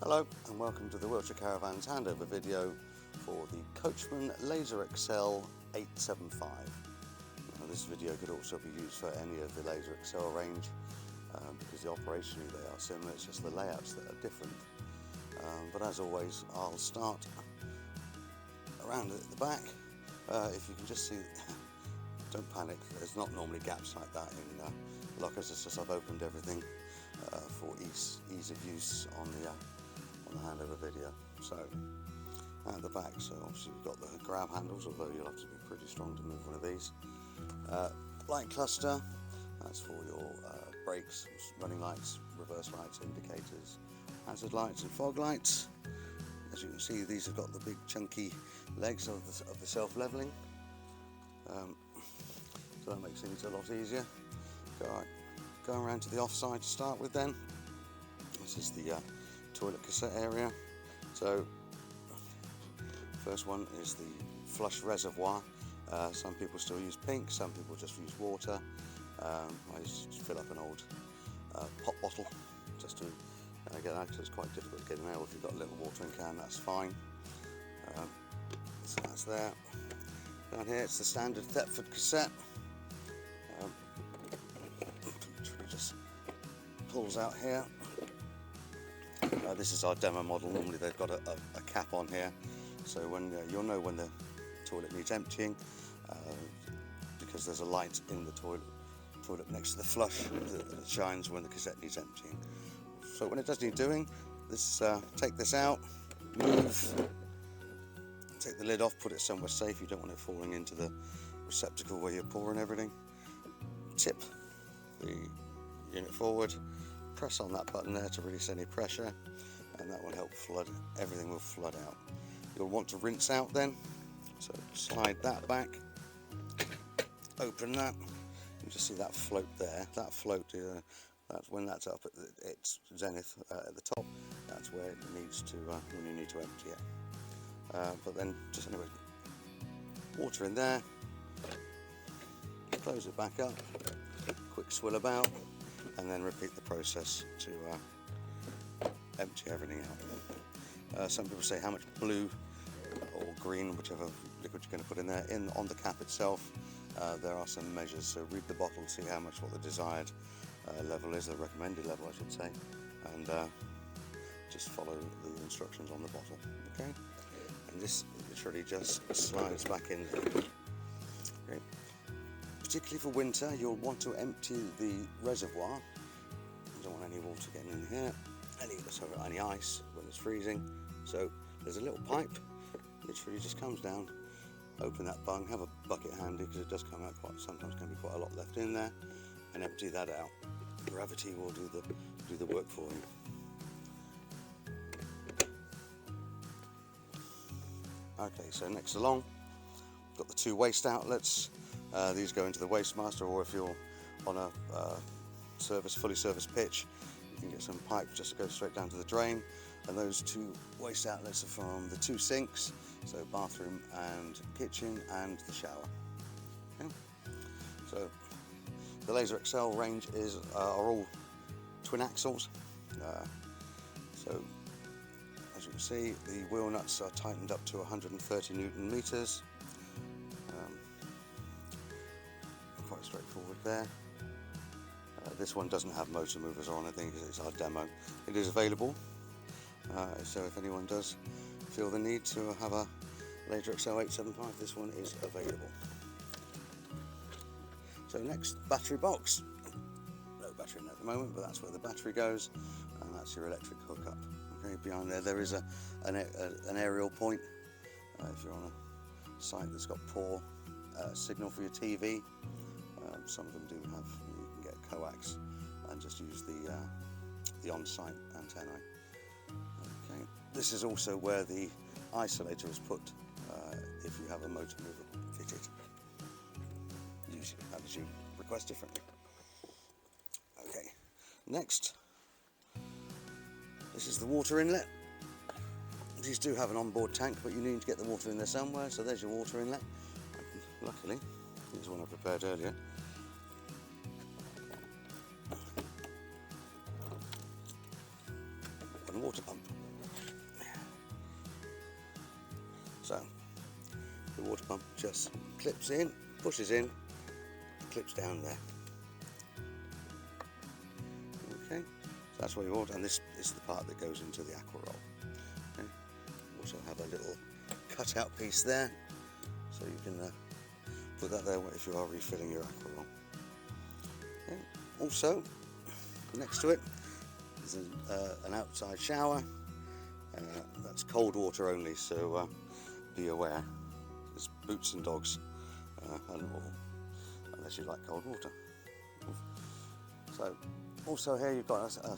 Hello and welcome to the Wiltshire Caravans handover video for the Coachman Laser Xcel 875. Now, this video could also be used for any of the Laser Xcel range because operationally they are similar, it's just the layouts that are different. But as always, I'll start around at the back. If you can just see, don't panic, there's not normally gaps like that in lockers, it's just I've opened everything for ease of use on the handover video. So at the back, so obviously we've got the grab handles, although you'll have to be pretty strong to move one of these. Light cluster, that's for your brakes, running lights, reverse lights, indicators, hazard lights and fog lights. As you can see, these have got the big chunky legs of the self-leveling, so that makes things a lot easier. Going around to the offside to start with then. This is the toilet cassette area. So first one is the flush reservoir. Some people still use pink, some people just use water. I just fill up an old pop bottle just to get that, because it's quite difficult getting out. If you've got a little watering can, that's fine. So that's there. Down here it's the standard Thetford cassette. Literally just pulls out here. This is our demo model. Normally they've got a cap on here, so when you'll know when the toilet needs emptying, because there's a light in the toilet next to the flush that shines when the cassette needs emptying. So when it does need doing, take this out, move, take the lid off, put it somewhere safe. You don't want it falling into the receptacle where you're pouring everything. Tip the unit forward, press on that button there to release any pressure, and that will help flood, everything will flood out. You'll want to rinse out then, so slide that back, open that, you just see that float there. That float, that's when that's up at its zenith at the top, that's where it needs to, when you need to empty it. But then just anyway, water in there, close it back up, quick swill about, and then repeat the process to empty everything out. Some people say how much blue or green, whichever liquid you're going to put in there, on the cap itself. There are some measures, so read the bottle, see how much, what the desired level is, the recommended level I should say, and just follow the instructions on the bottle. Okay, and this literally just slides back in. Okay. Particularly for winter, you'll want to empty the reservoir. You don't want any water getting in here, any ice when it's freezing. So there's a little pipe, literally just comes down, open that bung, have a bucket handy because it does come out sometimes can be quite a lot left in there, and empty that out. Gravity will do the work for you. Okay, so next along, we've got the two waste outlets. These go into the waste master, or if you're on a fully serviced pitch, you can get some pipe just to go straight down to the drain. And those two waste outlets are from the two sinks, so bathroom and kitchen and the shower. Okay. So the Laser Xcel range are all twin axles. So as you can see, the wheel nuts are tightened up to 130 Newton meters. Quite straightforward there. This one doesn't have motor movers or anything because it's our demo. It is available, so if anyone does feel the need to have a Laser Xcel 875, this one is available. So next, battery box. No battery in at the moment, but that's where the battery goes, and that's your electric hookup. Okay, behind there is an aerial point. If you're on a site that's got poor signal for your TV, some of them do have, you can get coax and just use the on-site antennae. Okay. This is also where the isolator is put if you have a motor mover fitted. Usually, as you request differently. Okay, next, this is the water inlet. These do have an onboard tank, but you need to get the water in there somewhere, so there's your water inlet. Luckily, here's one I prepared earlier. water pump. So the water pump just clips in, pushes in, clips down there. Okay, so that's what you want, and this is the part that goes into the aqua roll. Okay. Also have a little cut-out piece there, so you can put that there if you are refilling your aqua roll. Okay. Also, next to it is an outside shower. That's cold water only, so be aware. There's boots and dogs, unless you like cold water. So, also here you've got a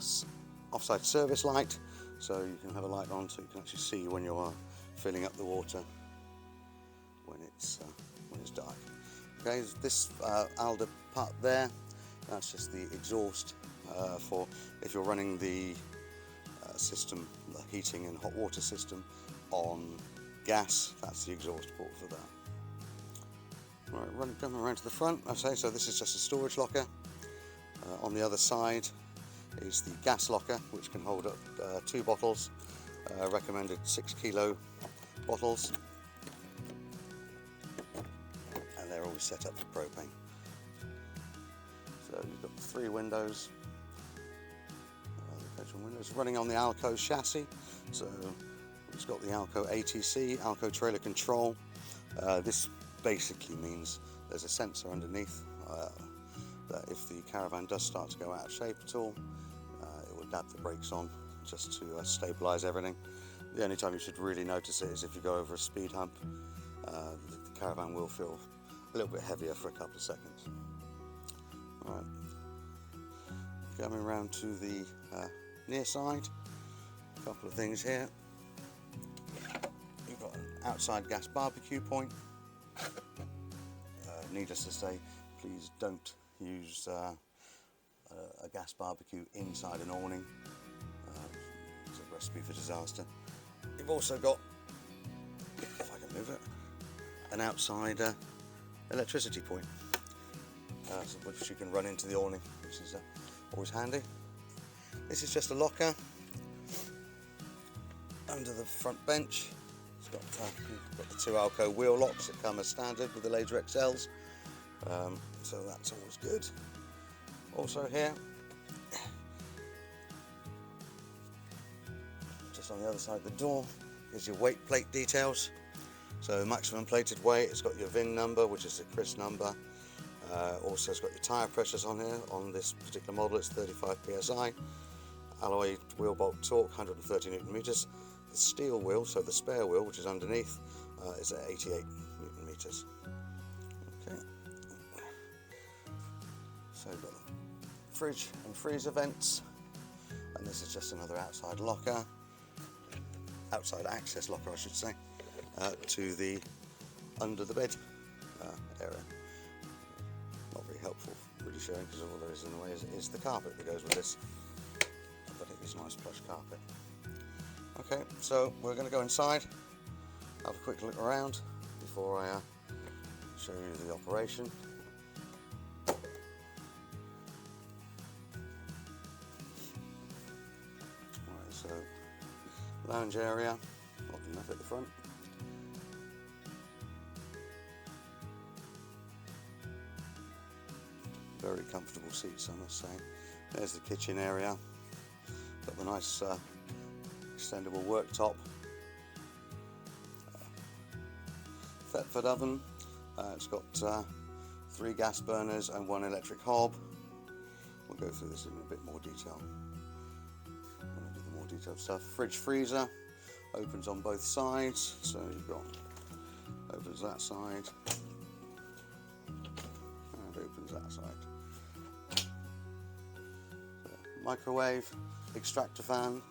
offside service light, so you can have a light on so you can actually see when you are filling up the water when it's dark. Okay, this alder part there, that's just the exhaust for if you're running the system, the heating and hot water system on gas. That's the exhaust port for that. Right, coming around to the front, I say, so this is just a storage locker. On the other side is the gas locker, which can hold up 2 bottles, recommended 6 kilo bottles, and they're always set up for propane. So you've got 3 windows, the Coachman windows, running on the Alco chassis. So it's got the Alco ATC, Alco trailer control. This basically means there's a sensor underneath that if the caravan does start to go out of shape at all, it will dab the brakes on just to stabilise everything. The only time you should really notice it is if you go over a speed hump. The caravan will feel a little bit heavier for a couple of seconds. Right. Coming around to the near side, a couple of things here. You've got an outside gas barbecue point. Needless to say, please don't use a gas barbecue inside an awning. It's a recipe for disaster. You've also got, if I can move it, an outside electricity point, which you can run into the awning, which is always handy. This is just a locker under the front bench. It's got the 2 Alco wheel locks that come as standard with the Laser Xcels, so that's always good. Also here, just on the other side of the door, is your weight plate details. So maximum plated weight, it's got your VIN number, which is the CRIS number. Also it's got your tyre pressures on here. On this particular model it's 35 psi. Alloy wheel bolt torque 130 Newton meters. The steel wheel, so the spare wheel, which is underneath, is at 88 Newton meters. Okay. So you've got the fridge and freezer vents, and this is just another outside locker, outside access locker I should say, to the under the bed area. Not very helpful really showing, because all there is in the way is the carpet that goes with this, but it is nice plush carpet. Okay, so we're going to go inside, have a quick look around before I show you the operation. Right, so lounge area, odd enough at the front. Very comfortable seats, I must say. There's the kitchen area, got the nice extendable worktop, Thetford oven. It's got 3 gas burners and 1 electric hob. We'll go through this in a bit more detail when I do the more detailed stuff. Fridge freezer opens on both sides, so you've got opens that side and opens that side. So, microwave, extractor fan.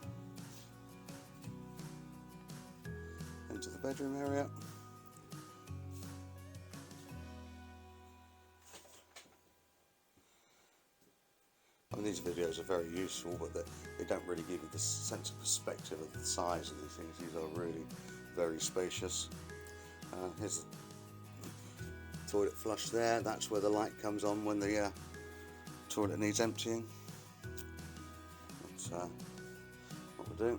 Into the bedroom area. I mean, these videos are very useful, but they don't really give you the sense of perspective of the size of these things. These are really very spacious. Here's the toilet flush there. That's where the light comes on when the toilet needs emptying. That's what we're do,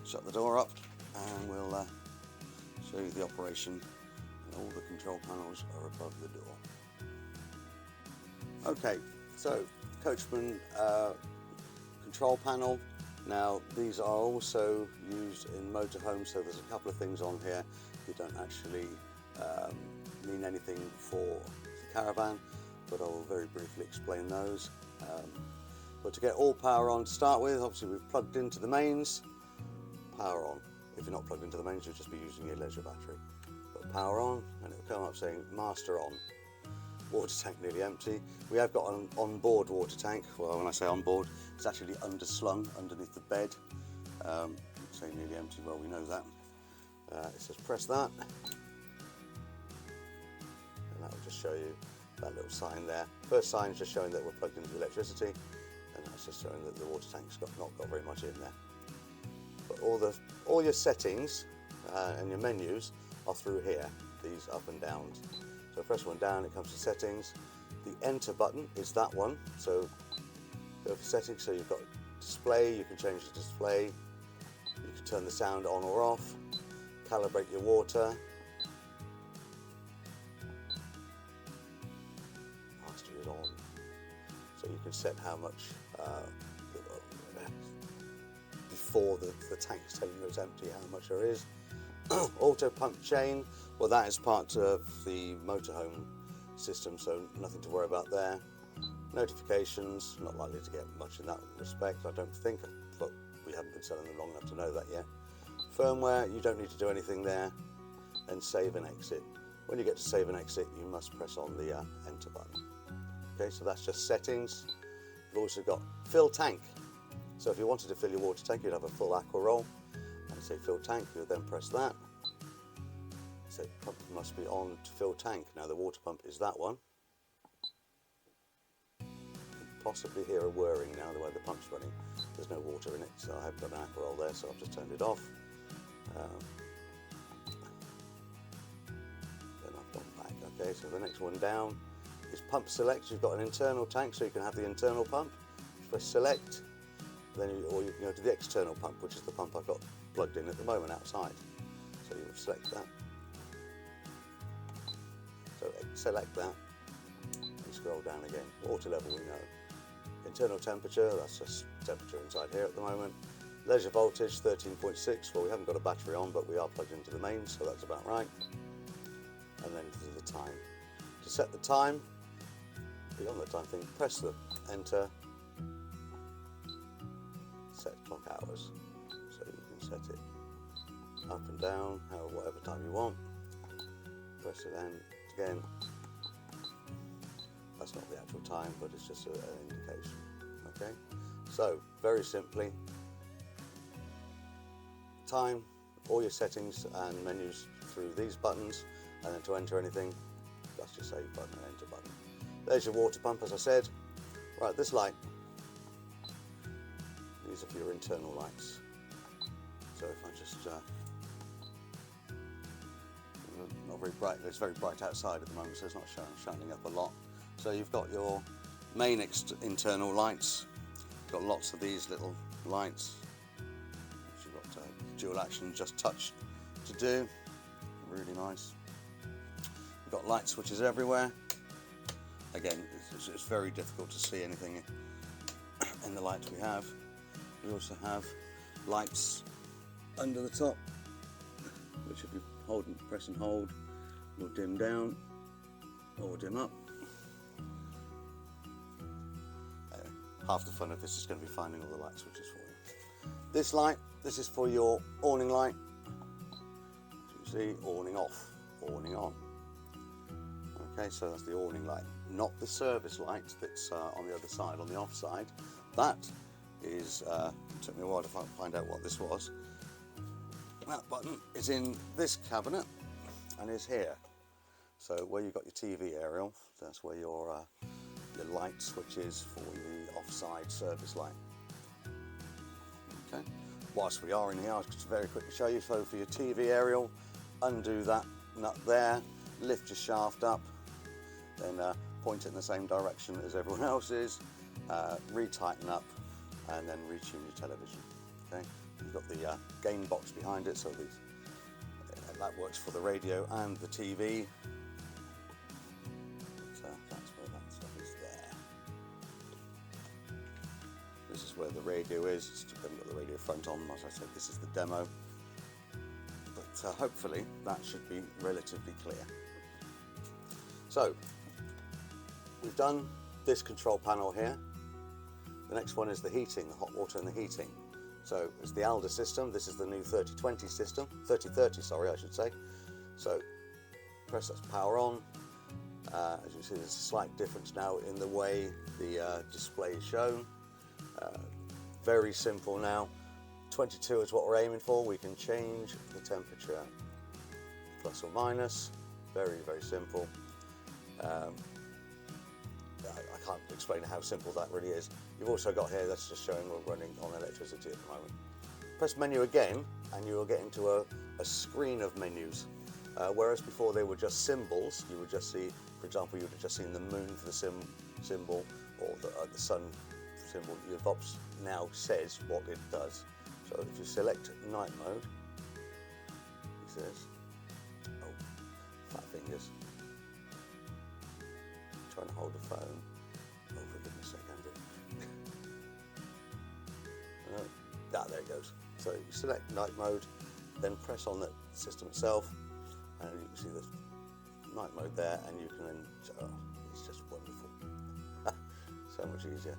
shut the door up and we'll show you the operation, and all the control panels are above the door. Okay, so Coachman control panel. Now these are also used in motorhomes, so there's a couple of things on here that don't actually mean anything for the caravan, but I will very briefly explain those. But to get all power on to start with, obviously we've plugged into the mains, power on. If you're not plugged into the mains, you'll just be using your leisure battery. But power on, and it will come up saying master on. Water tank nearly empty. We have got an onboard water tank. Well, when I say onboard, it's actually underslung underneath the bed. Say nearly empty, well, we know that. It says press that, and that will just show you that little sign there. First sign is just showing that we're plugged into the electricity, and that's just showing that the water tank's not got very much in there. But all your settings and your menus are through here, these up and downs. So press one down, it comes to settings. The enter button is that one. So go for settings, so you've got display, you can change the display, you can turn the sound on or off, calibrate your water, master is on. So you can set how much before the tank's telling you it's empty, how much there is. Auto pump chain, well, that is part of the motorhome system, so nothing to worry about there. Notifications, not likely to get much in that respect, I don't think, but we haven't been selling them long enough to know that yet. Firmware, you don't need to do anything there. And save and exit. When you get to save and exit, you must press on the enter button. Okay, so that's just settings. You've also got fill tank. So if you wanted to fill your water tank, you'd have a full aqua roll, and say fill tank, you would then press that. So pump must be on to fill tank. Now the water pump is that one. You can possibly hear a whirring now the way the pump's running. There's no water in it, so I haven't got an aqua roll there, so I've just turned it off. Then I've gone back. Okay, so the next one down is pump select. You've got an internal tank, so you can have the internal pump. Press select, then you go to the external pump, which is the pump I've got plugged in at the moment outside. So you select that. So select that and scroll down again. Water level, we know. Internal temperature, that's just temperature inside here at the moment. Leisure voltage 13.6. Well, we haven't got a battery on, but we are plugged into the mains, so that's about right. And then to the time. To set the time, beyond the time thing, press the enter. Set clock hours, so you can set it up and down, whatever time you want. Press it again. That's not the actual time, but it's just an indication. Okay, so very simply, time, all your settings and menus through these buttons, and then to enter anything, that's your save button and enter button. There's your water pump, as I said. Right, this light. These are for your internal lights. So if I just, not very bright, it's very bright outside at the moment, so it's not shining up a lot. So you've got your main internal lights. You've got lots of these little lights. You've got dual action, just touch to do. Really nice. You've got light switches everywhere. Again, it's very difficult to see anything in the lights we have. We also have lights under the top, which if you press and hold, will dim down or dim up. Half the fun of this is going to be finding all the light switches for you. This light, this is for your awning light. As you see, awning off, awning on. Okay, so that's the awning light, not the service light that's on the other side, on the off side. That is, took me a while to find out what this was. That button is in this cabinet and is here. So where you've got your TV aerial, that's where your light switch is for the offside service light. Okay. Whilst we are in here, I'll just very quickly show you. So for your TV aerial, undo that nut there, lift your shaft up, then point it in the same direction as everyone else's, retighten up, and then retune your television. Okay, you've got the gain box behind it, so that works for the radio and the TV. So that's where that stuff is there. This is where the radio is. Still haven't got the radio front on. As I said, this is the demo. But hopefully that should be relatively clear. So we've done this control panel here. The next one is the heating, the hot water and the heating. So it's the Alder system. This is the new 3020 system, 3030, sorry, I should say. So press that power on. As you can see, there's a slight difference now in the way the display is shown. Very simple now. 22 is what we're aiming for. We can change the temperature plus or minus. Very, very simple. I can't explain how simple that really is. You've also got here, that's just showing we're running on electricity at the moment. Press menu again and you will get into a screen of menus. Whereas before they were just symbols, you would just see, for example, you would have just seen the moon for the symbol or the sun symbol. Your box now says what it does. So if you select night mode, it says, oh, fat fingers. Trying to hold the phone. Oh, for goodness sake, Andrew. There it goes. So you select night mode, then press on the system itself, and you can see the night mode there, and you can then, oh, it's just wonderful. So much easier.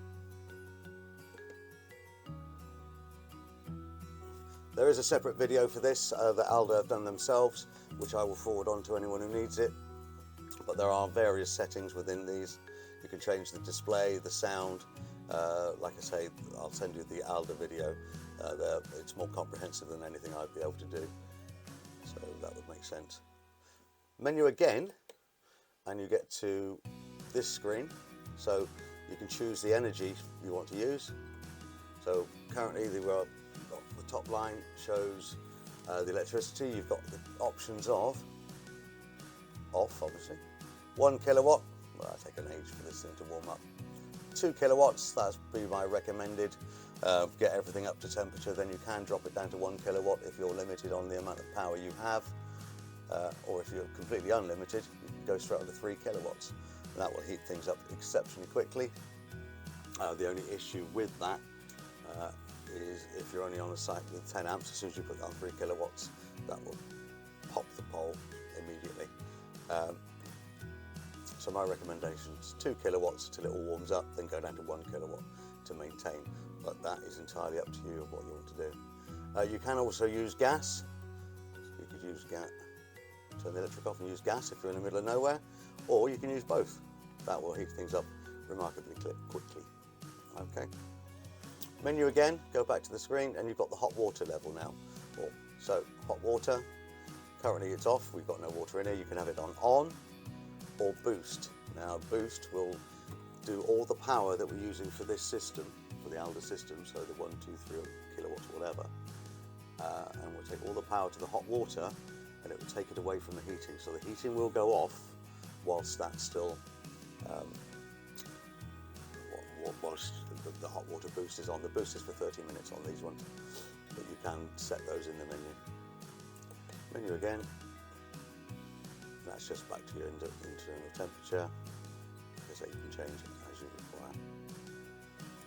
There is a separate video for this that Alder have done themselves, which I will forward on to anyone who needs it. But there are various settings within these. You can change the display, the sound. Like I say, I'll send you the Alder video. It's more comprehensive than anything I'd be able to do. So that would make sense. Menu again, and you get to this screen. So you can choose the energy you want to use. So currently the top line shows the electricity. You've got the options of off, obviously. 1 kilowatt, well, I take an age for this thing to warm up. 2 kilowatts, that's be my recommended. Get everything up to temperature, then you can drop it down to 1 kilowatt if you're limited on the amount of power you have. Or if you're completely unlimited, you can go straight up to 3 kilowatts. And that will heat things up exceptionally quickly. The only issue with that is if you're only on a site with 10 amps, as soon as you put on 3 kilowatts, that will pop the pole immediately. So my recommendation is 2 kilowatts till it all warms up, then go down to 1 kilowatt to maintain. But that is entirely up to you of what you want to do. You can also use gas. So you could use gas, turn the electric off and use gas if you're in the middle of nowhere, or you can use both. That will heat things up remarkably quickly. Okay. Menu again, go back to the screen, and you've got the hot water level now. So hot water, currently it's off, we've got no water in here. You can have it on or boost. Now boost will do all the power that we're using for this system, for the Alder system, so the 1, 2, 3 kilowatts, whatever, and we'll take all the power to the hot water, and it will take it away from the heating. So the heating will go off whilst that's still, whilst the hot water boost is on. The boost is for 30 minutes on these ones, but you can set those in the menu. Menu again. That's just back to your internal temperature. So you can change it as you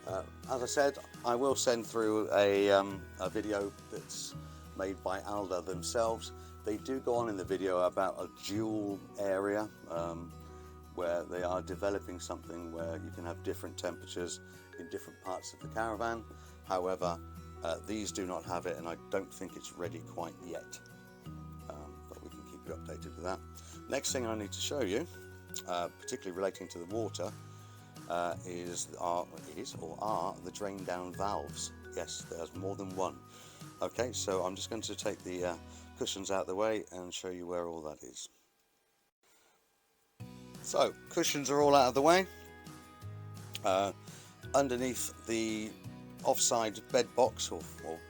require. As I said, I will send through a video that's made by Alder themselves. They do go on in the video about a dual area where they are developing something where you can have different temperatures in different parts of the caravan. However, these do not have it, and I don't think it's ready quite yet. But we can keep you updated with that. Next thing I need to show you, particularly relating to the water, are the drain down valves. Yes, there's more than one. Okay, so I'm just going to take the cushions out of the way and show you where all that is. So, cushions are all out of the way. Underneath the offside bed box or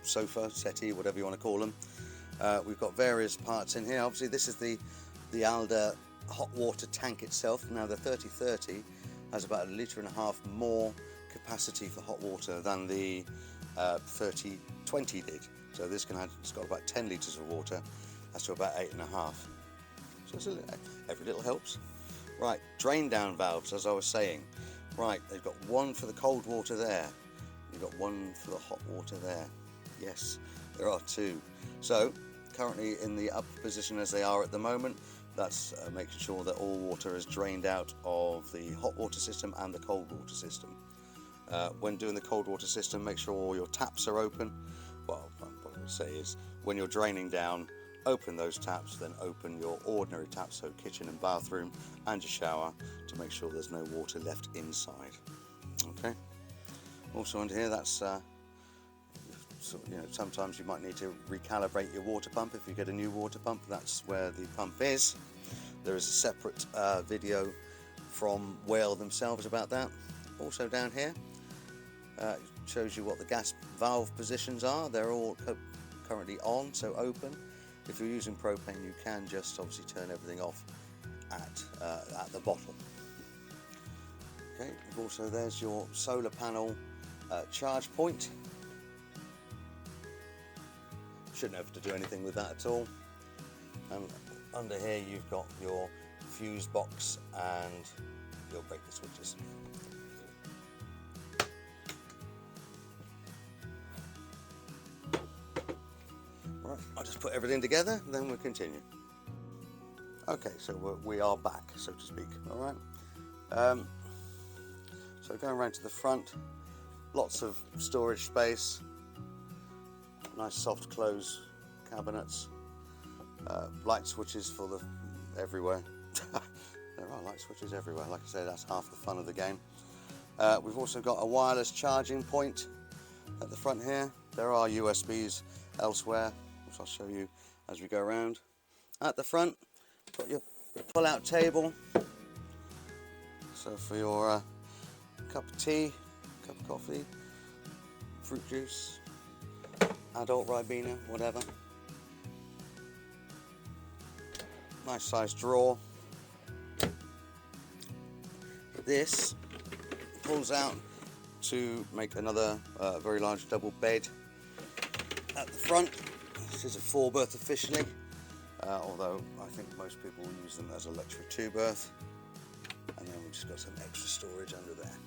sofa, settee, whatever you want to call them, we've got various parts in here. Obviously this is the Alder hot water tank itself. Now the 3030 has about 1.5 litres more capacity for hot water than the 30-20 did. So this it's got about 10 litres of water. That's to about 8.5. So every little helps. Right, drain down valves, as I was saying. Right, they've got one for the cold water there. You've got one for the hot water there. Yes, there are two. So currently in the up position as they are at the moment, that's making sure that all water is drained out of the hot water system and the cold water system. When doing the cold water system, make sure all your taps are open. Well, what I would say is when you're draining down, open those taps, then open your ordinary taps, so kitchen and bathroom and your shower, to make sure there's no water left inside. Okay. Also under here, that's sometimes you might need to recalibrate your water pump. If you get a new water pump, that's where the pump is. There is a separate video from Whale themselves about that. Also down here, shows you what the gas valve positions are. They're all currently on, so open. If you're using propane, you can just obviously turn everything off at the bottle. Okay, also there's your solar panel charge point. Shouldn't have to do anything with that at all. And under here you've got your fuse box and your breaker switches. Right, I'll just put everything together and then we'll continue. Okay, so we are back, so to speak. All right. So going around to the front, lots of storage space. Nice soft close cabinets, light switches for the everywhere. There are light switches everywhere. Like I say, that's half the fun of the game. We've also got a wireless charging point at the front here. There are USBs elsewhere, which I'll show you as we go around. At the front, got your pull-out table. So for your cup of tea, cup of coffee, fruit juice, adult Ribena, whatever. Nice sized drawer. This pulls out to make another very large double bed at the front. This is a 4-berth officially, although I think most people will use them as a luxury 2-berth. And then we've just got some extra storage under there.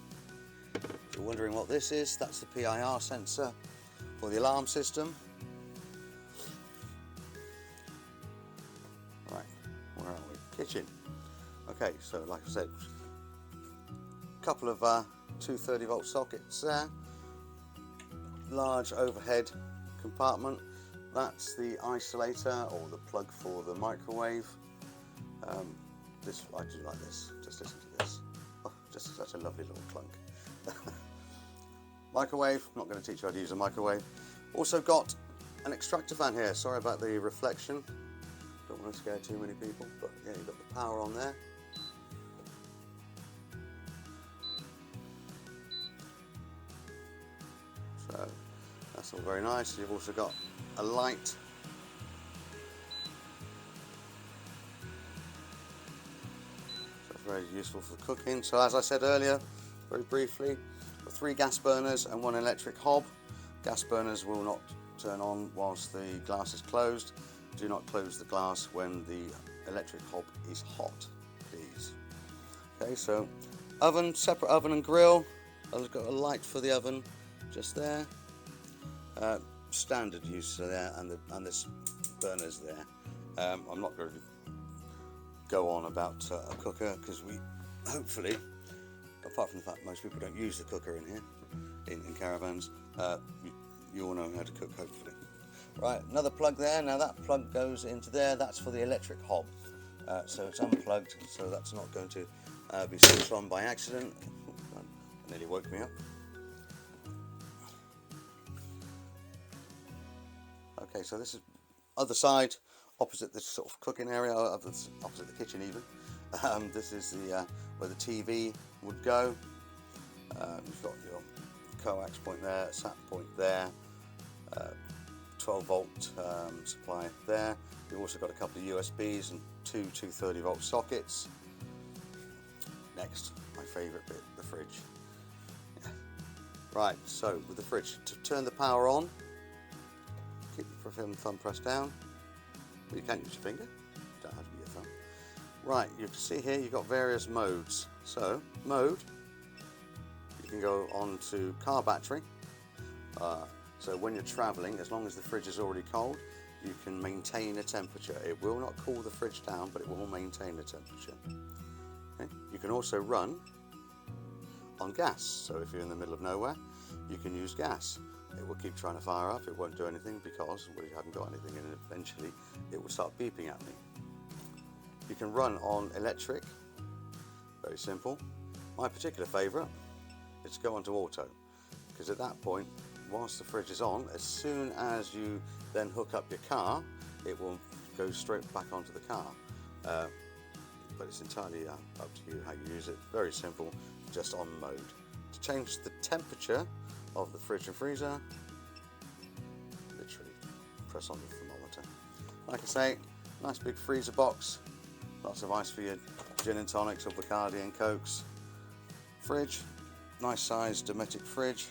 If you're wondering what this is, that's the PIR sensor for the alarm system. Right, where are we? Kitchen. Okay, so like I said, a couple of 230-volt sockets there. Large overhead compartment. That's the isolator or the plug for the microwave. I do like this. Just listen to this. Oh, just such a lovely little clunk. Microwave. I'm not going to teach you how to use a microwave. Also got an extractor fan here. Sorry about the reflection. Don't want to scare too many people, but yeah, you've got the power on there. So that's all very nice. You've also got a light. So it's very useful for cooking. So as I said earlier, very briefly, 3 gas burners and 1 electric hob. Gas burners will not turn on whilst the glass is closed. Do not close the glass when the electric hob is hot, please. Okay, so oven, separate oven and grill. I've got a light for the oven just there. Standard use there, and this burner's there. I'm not going to go on about a cooker because we hopefully, apart from the fact most people don't use the cooker in here in caravans, you all know how to cook hopefully. Right, another plug there. Now that plug goes into there. That's for the electric hob. So it's unplugged, so that's not going to be switched on by accident. That nearly woke me up. Okay, so this is other side, opposite the sort of cooking area, opposite the kitchen even. This is the where the TV would go. You've got your coax point there, sat point there, 12-volt supply there. You've also got a couple of USBs and 2 230-volt sockets. Next, my favourite bit, the fridge. Right, so with the fridge, to turn the power on, keep your thumb pressed down. Well, you can use your finger, you don't have to be your thumb. Right, you can see here you've got various modes. So, mode, you can go on to car battery. So when you're travelling, as long as the fridge is already cold, you can maintain a temperature. It will not cool the fridge down, but it will maintain the temperature. Okay? You can also run on gas. So if you're in the middle of nowhere, you can use gas. It will keep trying to fire up, it won't do anything because we haven't got anything in it. Eventually it will start beeping at me. You can run on electric, very simple. My particular favourite is to go onto auto, because at that point, whilst the fridge is on, as soon as you then hook up your car, it will go straight back onto the car. But it's entirely up to you how you use it. Very simple, just on mode. To change the temperature of the fridge and freezer, literally press on the thermometer. Like I say, nice big freezer box, lots of ice for your gin and tonics or Bacardi and Cokes. Fridge, nice sized Dometic fridge.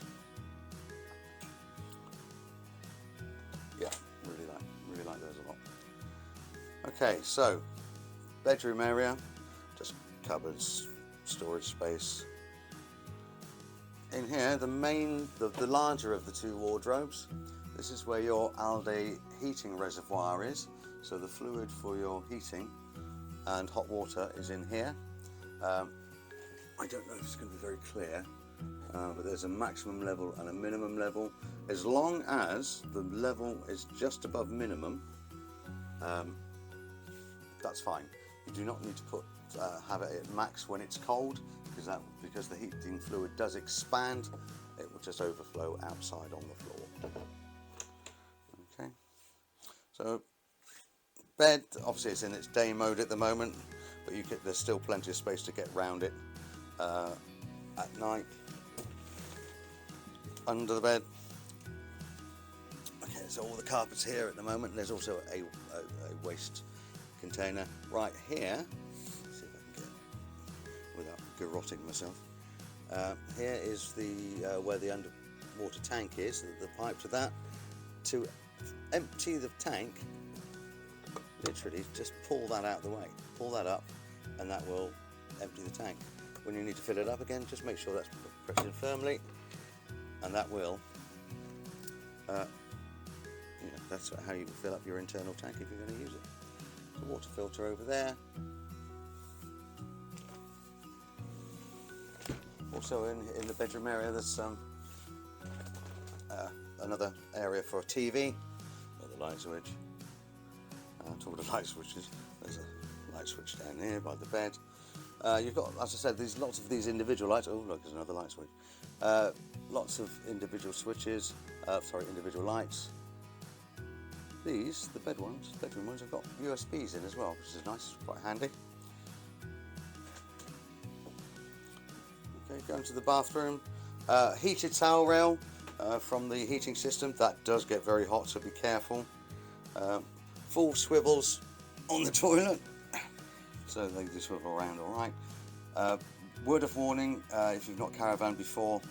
Yeah, really like those a lot. Okay, so bedroom area, just cupboards, storage space. In here, the larger of the two wardrobes, this is where your Alde heating reservoir is. So the fluid for your heating and hot water is in here. I don't know if it's going to be very clear, but there's a maximum level and a minimum level. As long as the level is just above minimum, that's fine. You do not need to have it at max when it's cold, because the heating fluid does expand, it will just overflow outside on the floor. Okay, so bed, obviously it's in its day mode at the moment, but there's still plenty of space to get round it. At night, under the bed. Okay, so all the carpets here at the moment. There's also a waste container right here. Let's see if I can get without garrotting myself. Here is where the underwater tank is, the pipe to that. To empty the tank, literally just pull that out of the way, pull that up, and that will empty the tank. When you need to fill it up again, just make sure that's pressed in firmly, and that will, that's how you can fill up your internal tank if you're going to use it. The water filter over there. Also in the bedroom area, there's another area for a TV, another light switch. Talking of light switches, there's a light switch down here by the bed. You've got, as I said, there's lots of these individual lights. Oh, look, there's another light switch. Lots of individual switches, individual lights. These, the bedroom ones, have got USBs in as well, which is nice, quite handy. Okay, going to the bathroom. Heated towel rail from the heating system. That does get very hot, so be careful. Full swivels on the toilet, so they do swivel around all right. Word of warning, if you've not caravan before,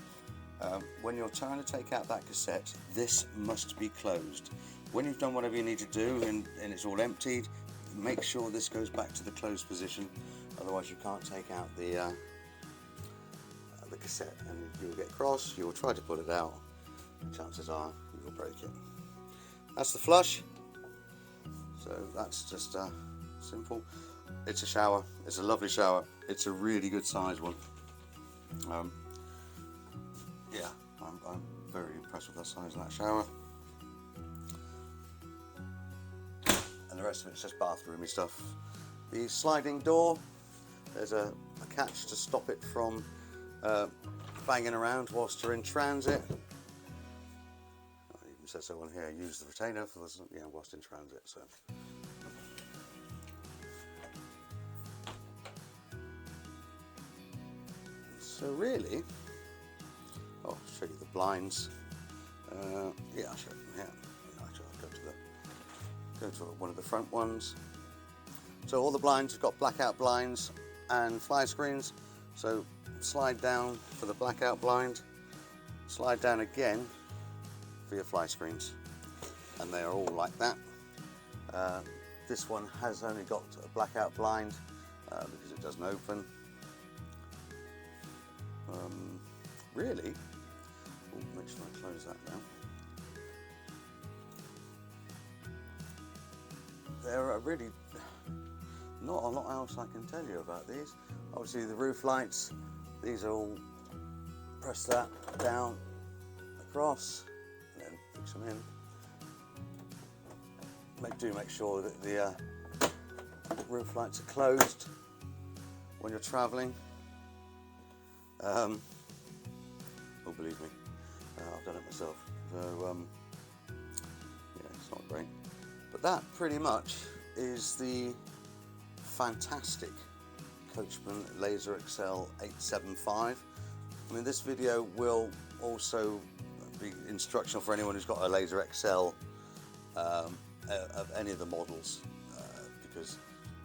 when you're trying to take out that cassette, this must be closed. When you've done whatever you need to do and it's all emptied, make sure this goes back to the closed position, otherwise you can't take out the cassette, and you'll get cross, you'll try to pull it out, chances are you will break it. That's the flush, so that's just simple. It's a shower, it's a lovely shower, it's a really good size one. Yeah, I'm very impressed with the size of that shower. And the rest of it's just bathroomy stuff. The sliding door, there's a catch to stop it from banging around whilst you're in transit. It even says so on here, use the retainer for this, whilst in transit. So really, I'll show you the blinds. Yeah, I'll show you. Yeah, actually, I'll go to one of the front ones. So all the blinds have got blackout blinds and fly screens. So slide down for the blackout blind, slide down again for your fly screens, and they are all like that. This one has only got a blackout blind because it doesn't open. Really, make sure I close that now. There are really not a lot else I can tell you about these. Obviously the roof lights, these are all, press that down, across, and then fix them in. Make sure that the roof lights are closed when you're travelling. Oh, believe me, I've done it myself. So yeah, it's not great. But that pretty much is the fantastic Coachman Laser Xcel 875. I mean, this video will also be instructional for anyone who's got a Laser Xcel of any of the models, because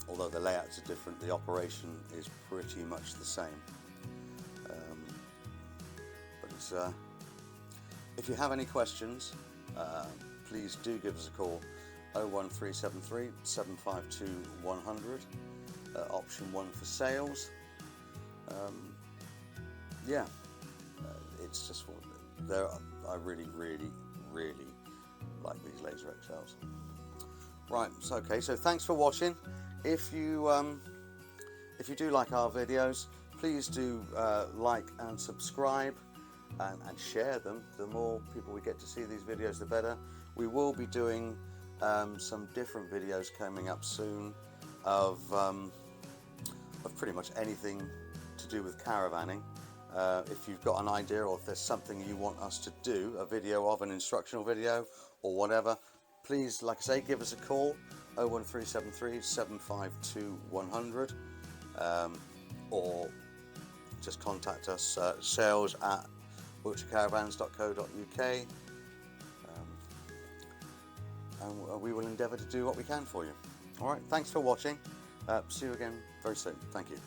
although the layouts are different, the operation is pretty much the same. But it's, if you have any questions, please do give us a call. 01373 752 100, option 1 for sales. Yeah, it's just I really like these Laser Xcels. Right, so okay, so thanks for watching. If you do like our videos, please do like and subscribe and share them. The more people we get to see these videos, the better. We will be doing some different videos coming up soon of pretty much anything to do with caravanning. If you've got an idea, or if there's something you want us to do, a video of, an instructional video or whatever, please, like I say, give us a call, 01373 752 100, or just contact us, sales at wiltshirecaravans.co.uk, and we will endeavour to do what we can for you. Alright, thanks for watching. See you again very soon. Thank you.